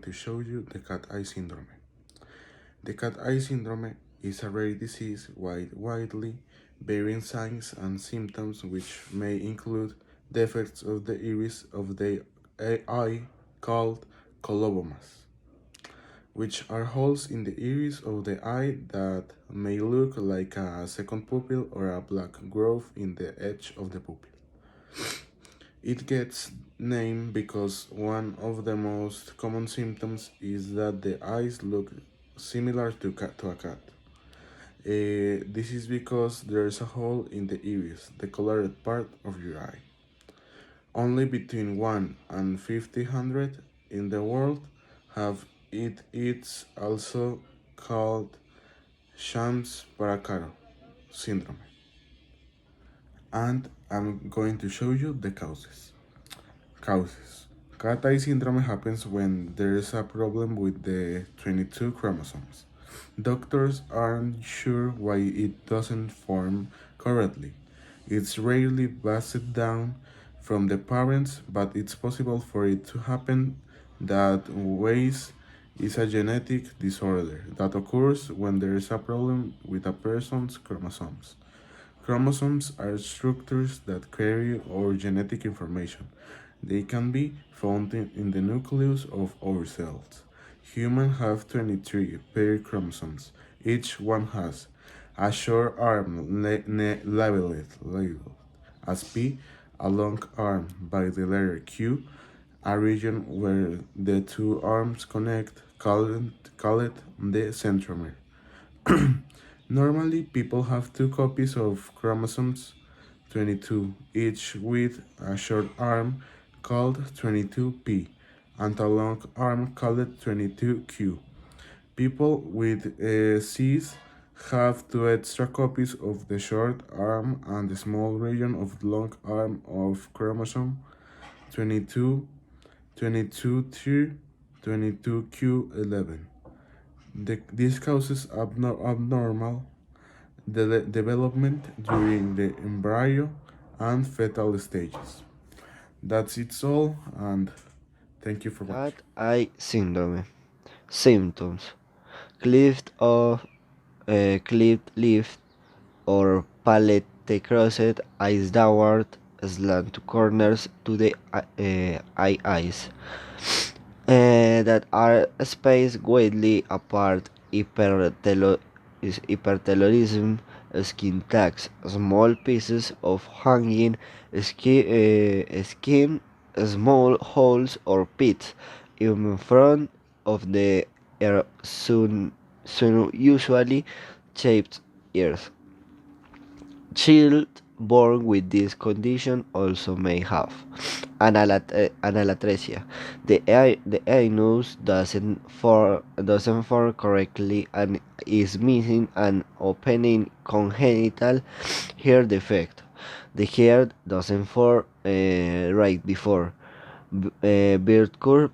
To show you the cat eye syndrome. The cat eye syndrome is a rare disease with widely varying signs and symptoms which may include defects of the iris of the eye called colobomas, which are holes in the iris of the eye that may look like a second pupil or a black growth in the edge of the pupil. It gets named because one of the most common symptoms is that the eyes look similar to a cat. This is because there is a hole in the iris, the colored part of your eye. Only between 1 and 50 in the world have it. It's also called Shams-Parakaro syndrome. And I'm going to show you the causes. Causes. Cat eye syndrome happens when there is a problem with the 22 chromosomes. Doctors aren't sure why it doesn't form correctly. It's rarely passed down from the parents, but it's possible for it to happen that ways is a genetic disorder that occurs when there is a problem with a person's chromosomes. Chromosomes are structures that carry our genetic information. They can be found in the nucleus of our cells. Humans have 23 paired chromosomes. Each one has a short arm labeled as P, a long arm by the letter Q, a region where the two arms connect called the centromere. Normally, people have two copies of chromosomes 22, each with a short arm called 22p and a long arm called 22q. People with Cs have two extra copies of the short arm and the small region of the long arm of chromosome 22, 22 22q11. This causes abnormal development during the embryo and fetal stages. That's it all, and thank you for watching. Cat eye syndrome. Symptoms: cleft lip or palate crossed eyes downward, slant to corners to the eyes that are spaced widely apart. Hypertelorism, skin tags, small pieces of hanging skin, small holes or pits in front of the soon usually shaped ears. Children born with this condition also may have analatresia. The anus doesn't form correctly and is missing an opening congenital hair defect. The hair doesn't form right before. Bird curve,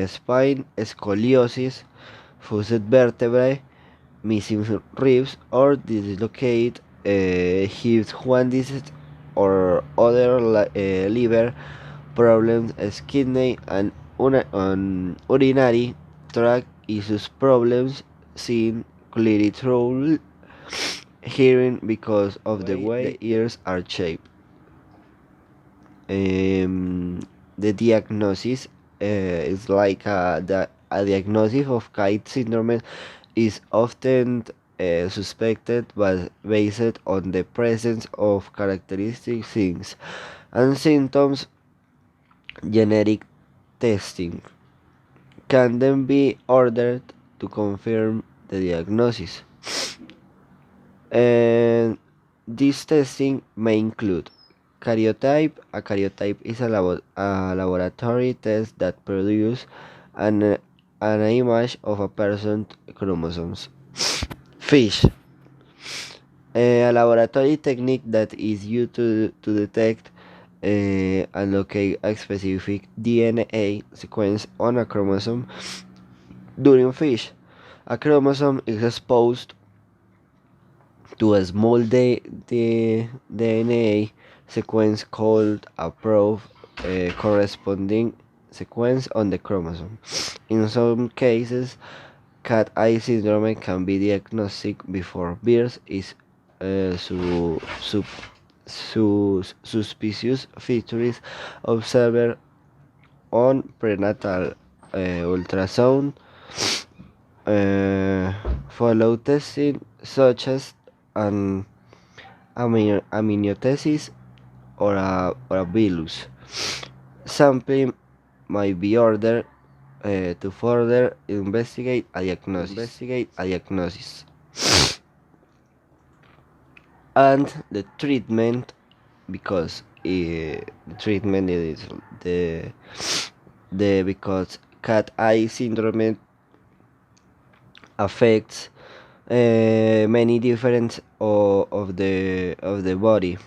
spine, scoliosis, fused vertebrae, missing ribs or dislocated hip joints or other liver problems, kidney and urinary tract issues problems, seeing clearly through hearing because of the way the ears are shaped. The diagnosis is like a diagnosis of kite syndrome is often suspected but based on the presence of characteristic things and symptoms. Genetic testing can then be ordered to confirm the diagnosis. And this testing may include karyotype. A karyotype is a laboratory test that produces an image of a person's chromosomes. FISH, a laboratory technique that is used to detect and locate a specific DNA sequence on a chromosome. During FISH, a chromosome is exposed to a small DNA sequence called a probe corresponding sequence on the chromosome. In some cases, cat eye syndrome can be diagnosed before birth if suspicious features observed on prenatal ultrasound. Follow testing such as an amniocentesis or a villus. Sampling might be ordered to further investigate a diagnosis. And the treatment, because the treatment is the because cat eye syndrome affects many different of the body.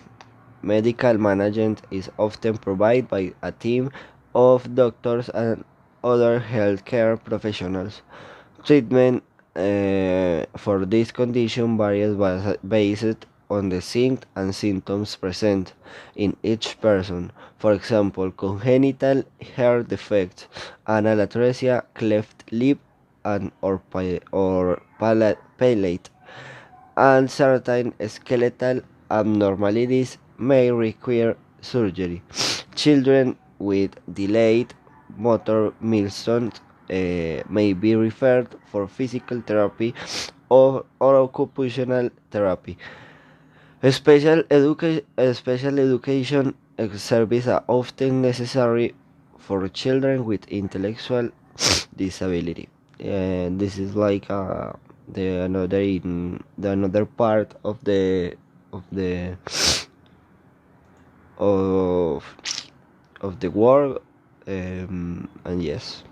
Medical management is often provided by a team of doctors and other healthcare professionals. Treatment for this condition varies based on the signs and symptoms present in each person. For example, congenital hair defects, anal atresia, cleft lip, and or palate, and certain skeletal abnormalities may require surgery. Children with delayed motor milestones may be referred for physical therapy or occupational therapy. Special education services are often necessary for children with intellectual disability. And this is like the another part of the of of the world, and yes.